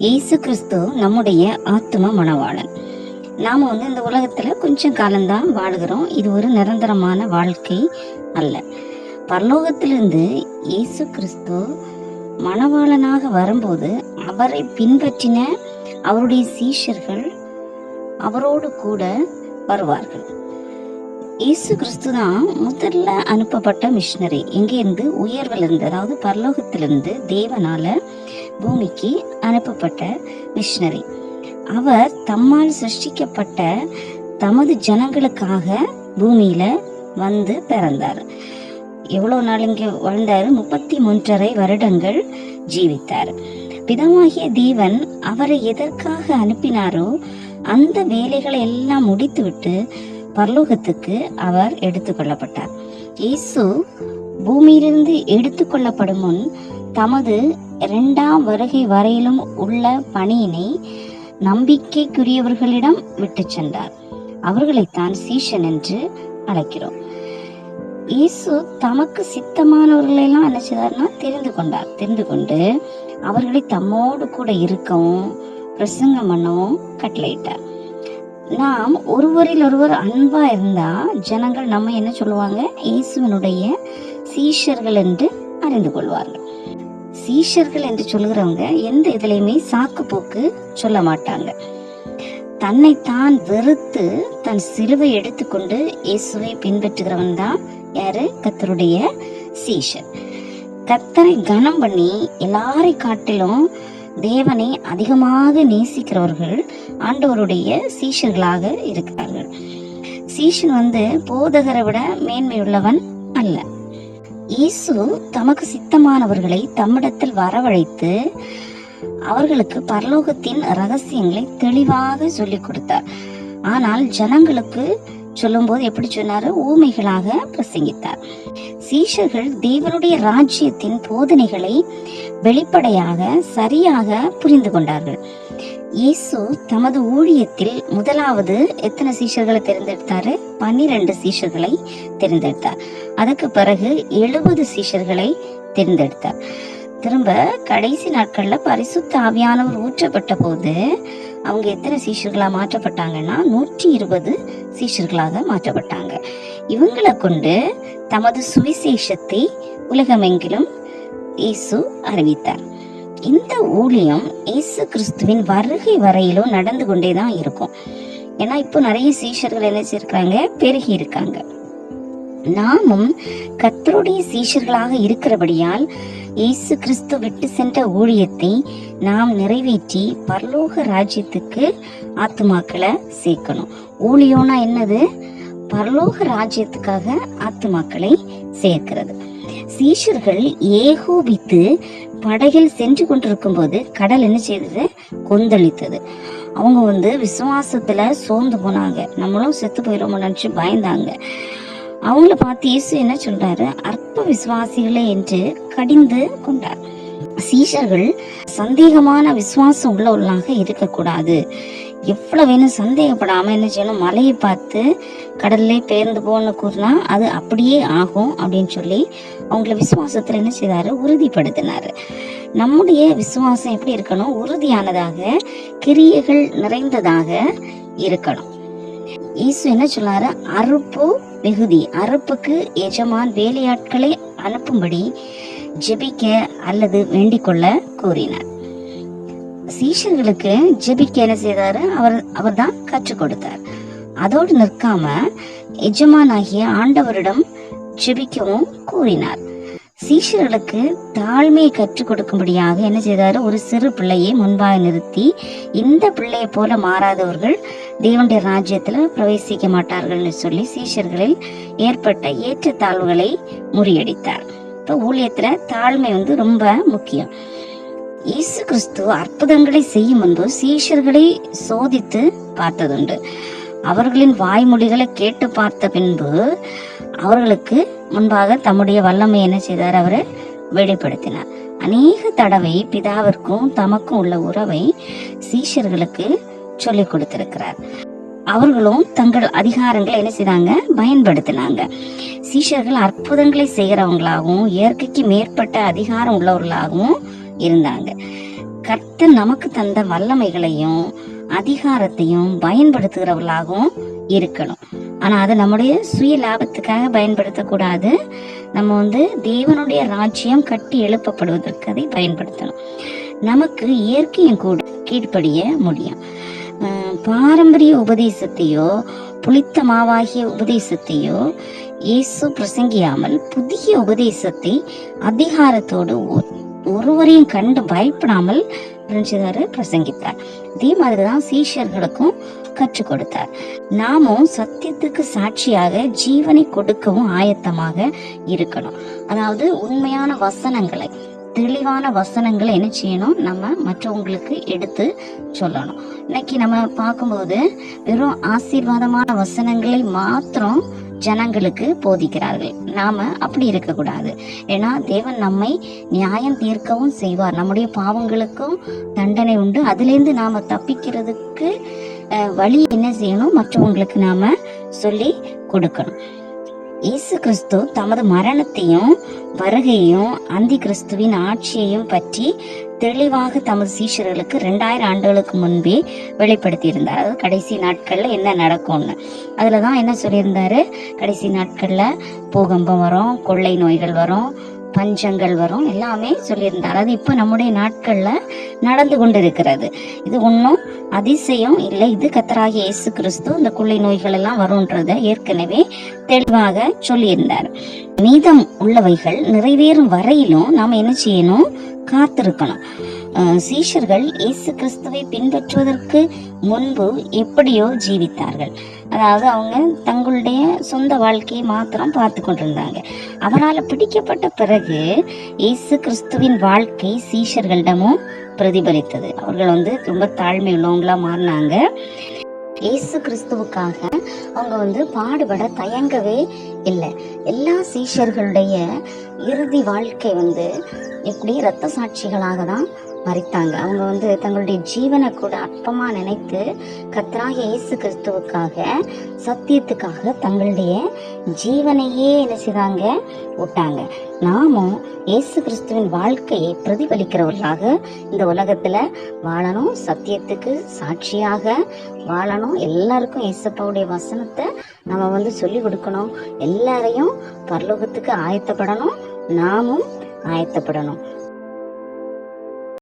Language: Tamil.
இயேசு கிறிஸ்து நம்முடைய ஆத்ம மணவாளன். நாம இந்த உலகத்துல கொஞ்சம் காலம்தான் வாழுகிறோம். இது ஒரு நிரந்தரமான வாழ்க்கை அல்ல. பரலோகத்திலிருந்து இயேசு கிறிஸ்து மணவாளனாக வரும்போது அவரை பின்பற்றின அவருடைய சீஷர்கள் அவரோடு கூட வருவார்கள். இயேசு கிறிஸ்து தான் முதல்ல அனுப்பப்பட்ட மிஷினரி. எங்கேருந்து? உயர்விலிருந்து, அதாவது பரலோகத்திலிருந்து தேவனால பூமிக்கு அனுப்பப்பட்ட மிஷினரி. அவர் தம்மால் சிருஷ்டிக்கப்பட்ட தமது ஜனங்களுக்காக பூமியில வந்து பிறந்தார். எவ்வளவு நாள் இங்கே வாழ்ந்தாரு? 33.5 வருடங்கள் ஜீவித்தார். பிதாவாகிய தேவன் அவரை எதற்காக அனுப்பினாரோ அந்த வேலைகளை எல்லாம் முடித்துவிட்டு பரலோகத்துக்கு அவர் எடுத்துக்கொள்ளப்பட்டார். இயேசு பூமியிலிருந்து எடுத்துக்கொள்ளப்படும் முன் தமது 2ஆம் வருகை வரையிலும் உள்ள பணியினை நம்பிக்கைக்குரியவர்களிடம் விட்டு சென்றார். அவர்களைத்தான் சீஷன் என்று அழைக்கிறோம். இயேசு தமக்கு சித்தமானவர்களெல்லாம் என்ன செய்தார்னா தெரிந்து கொண்டு அவர்களை தம்மோடு கூட இருக்கவும் பிரசங்கம் பண்ணவும் கட்டளையிட்டார். நாம் ஒருவரில் ஒருவர் அன்பா இருந்தா ஜனங்கள் நம்ம என்ன சொல்லுவாங்க? இயேசுவினுடைய சீஷர்கள் என்று அறிந்து கொள்வார்கள். சீஷர்கள் என்று சொல்லுகிறவங்க எந்த இதுலையுமே சாக்கு போக்கு சொல்ல மாட்டாங்க. தன்னைத்தான் வெறுத்து தன் சிலுவை எடுத்துக்கொண்டு இயேசுவை பின்பற்றுகிறவன் தான் யாரு? கர்த்தருடைய சீஷர். கர்த்தரை கனம் பண்ணி எல்லாரை காட்டிலும் தேவனை அதிகமாக நேசிக்கிறவர்கள் ஆண்டவருடைய சீஷர்களாக இருக்கிறார்கள். சீஷன் போதகரை விட மேன்மையுள்ளவன் அல்ல. இயேசு தமக்கு சித்தமானவர்களை தம்மிடத்தில் வரவழைத்து அவர்களுக்கு பரலோகத்தின் ரகசியங்களை தெளிவாக சொல்லிக் கொடுத்தார். ஆனால் ஜனங்களுக்கு சொல்லும்போது எப்படி சொன்னாரு? ஊமைகளாக பிரசங்கித்தார். சீஷர்கள் தேவனுடைய ராஜ்யத்தின் போதனைகளை வெளிப்படையாக சரியாக புரிந்து கொண்டார்கள். இயேசு தமது ஊழியத்தில் முதலாவது எத்தனை சீஷர்களை தேர்ந்தெடுத்தாரு? 12 சீஷர்களை தேர்ந்தெடுத்தார். அதுக்கு பிறகு 70 சீஷர்களை தேர்ந்தெடுத்தார். திரும்ப கடைசி நாட்கள்ல பரிசுத்த ஆவியானவர் ஊற்றப்பட்ட போது அவங்க எத்தனை சீஷர்களா மாற்றப்பட்டாங்கன்னா 120 சீஷர்களாக மாற்றப்பட்டாங்க. இவங்களை கொண்டு தமது சுவிசேஷத்தை உலகமெங்கிலும் இயேசு அறிவித்தார். இந்த ஊழியம் இயேசு கிறிஸ்துவின் வருகை வரையிலும் நடந்து கொண்டேதான் இருக்கும். ஏன்னா இப்போ நிறைய சீஷர்கள் என்ன செய்யிருக்காங்க? பெருகி இருக்காங்க. நாமும் கர்த்தருடைய சீஷர்களாக இருக்கிறபடியால் இயேசு கிறிஸ்து விட்டு சென்ற ஊழியத்தை நாம் நிறைவேற்றி பரலோக ராஜ்யத்துக்கு ஆத்துமாக்களை சேர்க்கணும். ஊழியம்னா என்னது? பரலோக ராஜ்யத்துக்காக ஆத்துமாக்களை சேர்க்கிறது. சீஷர்கள் ஏகோபித்து படகில் சென்று கொண்டிருக்கும் போது கடல் என்ன செய்தது? கொந்தளித்தது. அவங்க விசுவாசத்துல சோர்ந்து போனாங்க. நம்மளும் செத்து போயிடுவோம் நினைச்சு பயந்தாங்க. அவங்கள பார்த்து இயேசு என்ன சொல்றாரு? அற்ப விசுவாசிகளே என்று கடிந்து கொண்டார். சீஷர்கள் சந்தேகமான விசுவாசம் உள்ளவர்களாக இருக்கக்கூடாது. எவ்வளவு வேணும் சந்தேகப்படாம என்ன செய்யணும்? மலையை பார்த்து கடல்ல பெயர்ந்து போன்னு கூறினா அது அப்படியே ஆகும் அப்படின்னு சொல்லி அவங்கள விசுவாசத்துல என்ன செய்தாரு? உறுதிப்படுத்தினாரு. நம்முடைய விசுவாசம் எப்படி இருக்கணும்? உறுதியானதாக, கிரியைகள் நிறைந்ததாக இருக்கணும். இயேசு என்ன சொல்லாரு? அறுப்பு மிகுதி. அறுப்புக்கு எஜமான் வேலையாட்களை அனுப்பும்படி ஜெபிக்க அல்லது வேண்டிக் கொள்ள கூறினார். சீஷர்களுக்கு ஜெபிக்க என்ன செய்தாரு? அவர் தான் கற்றுக் கொடுத்தார். அதோடு நிற்காம எஜமானாகிய ஆண்டவரிடம் ஜெபிக்கவும் கூறினார். சீஷர்களுக்கு தாழ்மையை கற்றுக் கொடுக்கும்படியாக என்ன செய்தாரு? ஒரு சிறு பிள்ளையை முன்பாக நிறுத்தி, இந்த பிள்ளையை போல மாறாதவர்கள் தேவனுடைய ராஜ்யத்துல பிரவேசிக்க மாட்டார்கள்னு சொல்லி சீஷர்களில் ஏற்பட்ட ஏற்றத்தாழ்வுகளை முறியடித்தார். இப்போ ஊழியத்துல தாழ்மை ரொம்ப முக்கியம். இயேசு கிறிஸ்து அற்புதங்களை செய்யும் முன்பு சீஷர்களை சோதித்து பார்த்ததுண்டு. அவர்களின் வாய்மொழிகளை கேட்டு பார்த்த பின்பு அவர்களுக்கு முன்பாக தம்முடைய வல்லமை என்ன செய்தார்? அவரை வெளிப்படுத்தினார். அநேக தடவை பிதாவிற்கும் தமக்கும் உள்ள உறவை சீஷர்களுக்கு சொல்லிக் கொடுத்திருக்கிறார். அவர்களும் தங்கள் அதிகாரங்களை என்ன செய்தாங்க? பயன்படுத்தினாங்க. சீஷர்கள் அற்புதங்களை செய்கிறவங்களாகவும் இயற்கைக்கு மேற்பட்ட அதிகாரம் உள்ளவர்களாகவும் இருந்தாங்க. கர்த்தர் நமக்கு தந்த வல்லமைகளையும் அதிகாரத்தையும் பயன்படுத்துகிறவர்களாகவும் இருக்கணும். ஆனா அதை நம்முடைய சுய லாபத்துக்காக பயன்படுத்தக்கூடாது. நம்ம தேவனுடைய ராஜ்யம் கட்டி எழுப்பப்படுவதற்கு அதை பயன்படுத்தணும். நமக்கு இயற்கையும் கூட கீழ்ப்படிய முடியும். பாரம்பரிய உபதேசத்தையோ புளித்த மாவாகிய உபதேசத்தையோ இயேசு பிரசங்கியாமல் புதிய உபதேசத்தை அதிகாரத்தோடு ஒருவரையும் கண்டு பயப்படாமல் பிரசங்கித்தார். இதே மாதிரிதான் சீஷர்களுக்கும் கற்றுக் கொடுத்தார். நாமும் சத்தியத்துக்கு சாட்சியாக ஜீவனை கொடுக்கவும் ஆயத்தமாக இருக்கணும். அதாவது உண்மையான வசனங்களை, தெளிவான வசனங்களை என்ன செய்யணும், நம்ம மற்றவங்களுக்கு எடுத்து சொல்லணும். இன்னைக்கு நம்ம பார்க்கும்போது வெறும் ஆசீர்வாதமான வசனங்களை மாத்திரம் ஜனங்களுக்கு போதிக்கிறார்கள். நாம அப்படி இருக்கக்கூடாது. ஏன்னா தேவன் நம்மை நியாயம் தீர்க்கவும் செய்வார். நம்முடைய பாவங்களுக்கும் தண்டனை உண்டு. அதிலிருந்து நாம தப்பிக்கிறதுக்கு வழி என்ன செய்யணும், மற்றவங்களுக்கு நாம சொல்லி கொடுக்கணும். இயேசு கிறிஸ்து தமது மரணத்தையும் வருகையையும் அந்தி கிறிஸ்துவின் ஆட்சியையும் பற்றி தெளிவாக தமது சீஷர்களுக்கு 2000 ஆண்டுகளுக்கு முன்பே வெளிப்படுத்தி இருந்தார். அதாவது கடைசி நாட்கள்ல என்ன நடக்கும்னு. அதுலதான் என்ன சொல்லியிருந்தாரு, கடைசி நாட்கள்ல பூகம்பம் வரும், கொள்ளை நோய்கள் வரும், பஞ்சங்கள் வரும், எல்லாமே சொல்லியிருந்தார். அது இப்ப நம்முடைய நாட்கள்ல நடந்து கொண்டு இருக்கிறது. இது ஒன்றும் அதிசயம் இல்லை. இது கர்த்தராகிய இயேசு கிறிஸ்து இந்த கொள்ளை நோய்கள் எல்லாம் வரும்ன்றத ஏற்கனவே தெளிவாக சொல்லியிருந்தார். மீதம் உள்ளவைகள் நிறைவேறும் வரையிலும் நாம என்ன செய்யணும், காத்திருக்கணும். சீஷர்கள் இயேசு கிறிஸ்துவை பின்பற்றுவதற்கு முன்பு எப்படியோ ஜீவித்தார்கள். அதாவது அவங்க தங்களுடைய சொந்த வாழ்க்கையை மாத்திரம் பார்த்து கொண்டிருந்தாங்க. அவரால் பிடிக்கப்பட்ட பிறகு இயேசு கிறிஸ்துவின் வாழ்க்கை சீஷர்களிடமும் பிரதிபலித்தது. அவர்கள் ரொம்ப தாழ்மை உள்ளவங்களா மாறினாங்க. இயேசு கிறிஸ்துவுக்காக அவங்க பாடுபட தயங்கவே இல்லை. எல்லா சீஷர்களுடைய இறுதி வாழ்க்கை எப்படி இரத்த சாட்சிகளாக தான் மரித்தாங்க. அவங்க தங்களுடைய ஜீவனை கூட அற்பமா நினைத்து கர்த்தராகிய இயேசு கிறிஸ்துவுக்காக, சத்தியத்துக்காக தங்களுடைய ஜீவனையே என்ன செய்தாங்க, விட்டாங்க. நாமும் இயேசு கிறிஸ்துவின் வாழ்க்கையை பிரதிபலிக்கிறவர்களாக இந்த உலகத்துல வாழணும். சத்தியத்துக்கு சாட்சியாக வாழணும். எல்லாருக்கும் இயேசுப்பாவுடைய வசனத்தை நம்ம சொல்லி கொடுக்கணும். எல்லாரையும் பரலோகத்துக்கு ஆயத்தப்படணும். நாமும் ஆயத்தப்படணும்.